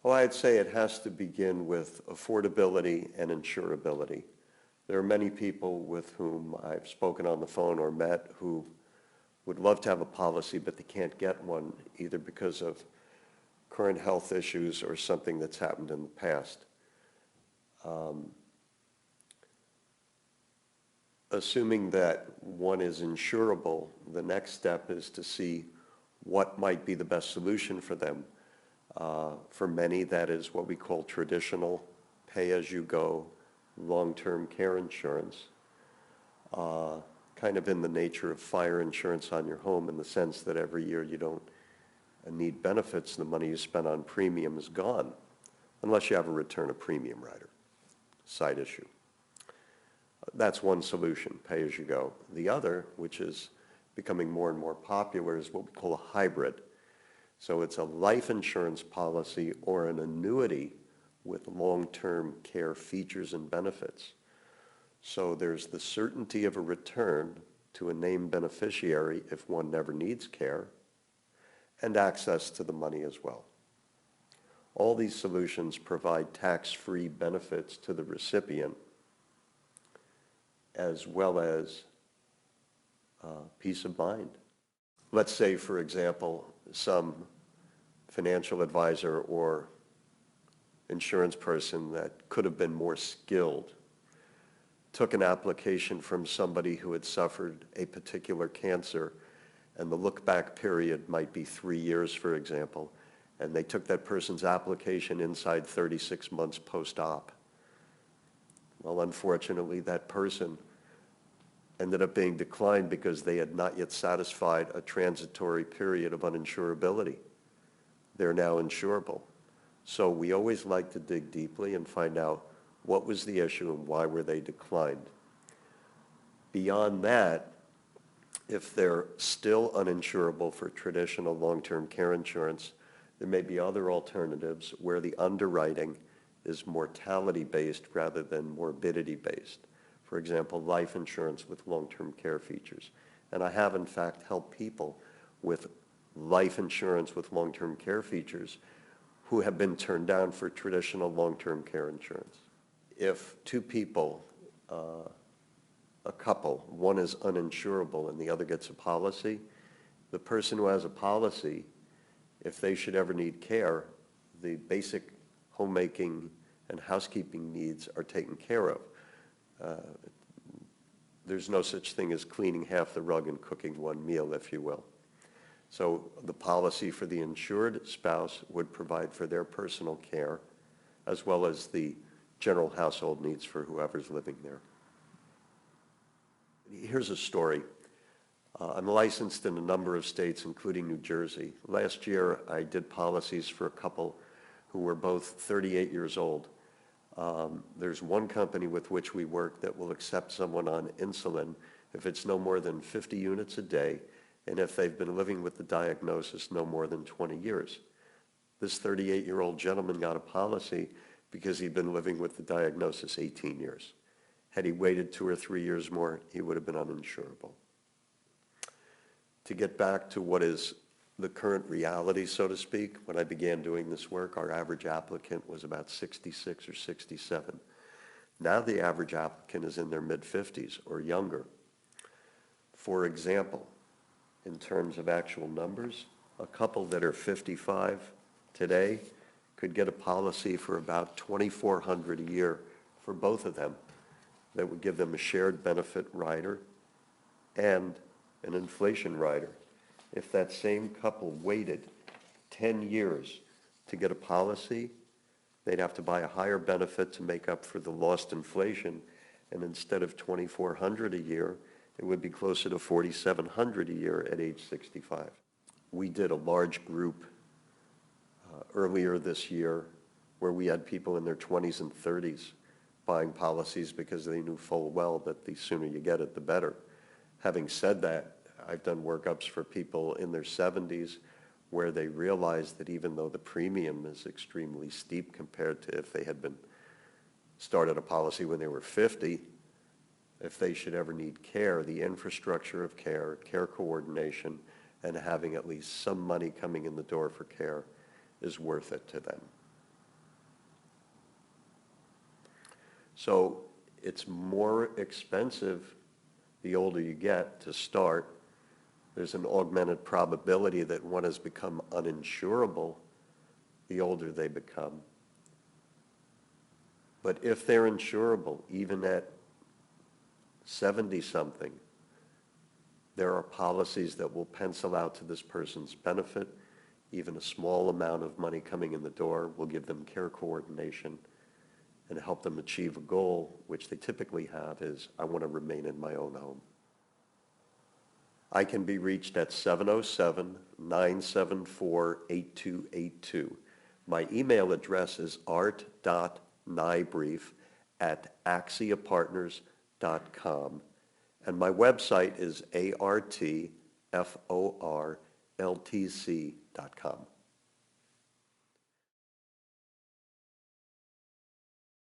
Well, I'd say it has to begin with affordability and insurability. There are many people with whom I've spoken on the phone or met who would love to have a policy, but they can't get one either because of current health issues or something that's happened in the past. Assuming that one is insurable, the next step is to see what might be the best solution for them. For many, that is what we call traditional pay-as-you-go long-term care insurance, kind of in the nature of fire insurance on your home, in the sense that every year you don't need benefits, the money you spend on premium is gone, unless you have a return of premium rider, side issue. That's one solution, pay-as-you-go. The other, which is becoming more and more popular, is what we call a hybrid. So it's a life insurance policy or an annuity with long-term care features and benefits. So there's the certainty of a return to a named beneficiary if one never needs care, and access to the money as well. All these solutions provide tax-free benefits to the recipient, as well as peace of mind. Let's say, for example, some financial advisor or insurance person that could have been more skilled took an application from somebody who had suffered a particular cancer, and the look-back period might be 3 years, for example, and they took that person's application inside 36 months post-op. Well, unfortunately, that person ended up being declined because they had not yet satisfied a transitory period of uninsurability. They're now insurable. So we always like to dig deeply and find out what was the issue and why were they declined. Beyond that, if they're still uninsurable for traditional long-term care insurance, there may be other alternatives where the underwriting is mortality-based rather than morbidity-based. For example, life insurance with long-term care features. And I have, in fact, helped people with life insurance with long-term care features who have been turned down for traditional long-term care insurance. If two people, a couple, one is uninsurable and the other gets a policy, the person who has a policy, if they should ever need care, the basic homemaking and housekeeping needs are taken care of. There's no such thing as cleaning half the rug and cooking one meal, if you will. So the policy for the insured spouse would provide for their personal care, as well as the general household needs for whoever's living there. Here's a story. I'm licensed in a number of states, including New Jersey. Last year, I did policies for a couple who were both 38 years old. There's one company with which we work that will accept someone on insulin if it's no more than 50 units a day, and if they've been living with the diagnosis no more than 20 years. This 38-year-old gentleman got a policy because he'd been living with the diagnosis 18 years. Had he waited 2 or 3 years more, he would have been uninsurable. To get back to what is the current reality, so to speak, when I began doing this work, our average applicant was about 66 or 67. Now the average applicant is in their mid-50s or younger. For example, in terms of actual numbers, a couple that are 55 today could get a policy for about $2,400 a year for both of them. That would give them a shared benefit rider and an inflation rider. If that same couple waited 10 years to get a policy, they'd have to buy a higher benefit to make up for the lost inflation, and instead of $2,400 a year, it would be closer to $4,700 a year at age 65. We did a large group earlier this year where we had people in their 20s and 30s buying policies because they knew full well that the sooner you get it, the better. Having said that, I've done workups for people in their 70s where they realize that even though the premium is extremely steep compared to if they had been started a policy when they were 50, if they should ever need care, the infrastructure of care, care coordination, and having at least some money coming in the door for care is worth it to them. So it's more expensive the older you get to start. There's an augmented probability that one has become uninsurable the older they become. But if they're insurable, even at 70-something, there are policies that will pencil out to this person's benefit. Even a small amount of money coming in the door will give them care coordination and help them achieve a goal, which they typically have is, I want to remain in my own home. I can be reached at 707-974-8282. My email address is art.nybrief@axiapartners.com. And my website is artforltc.com.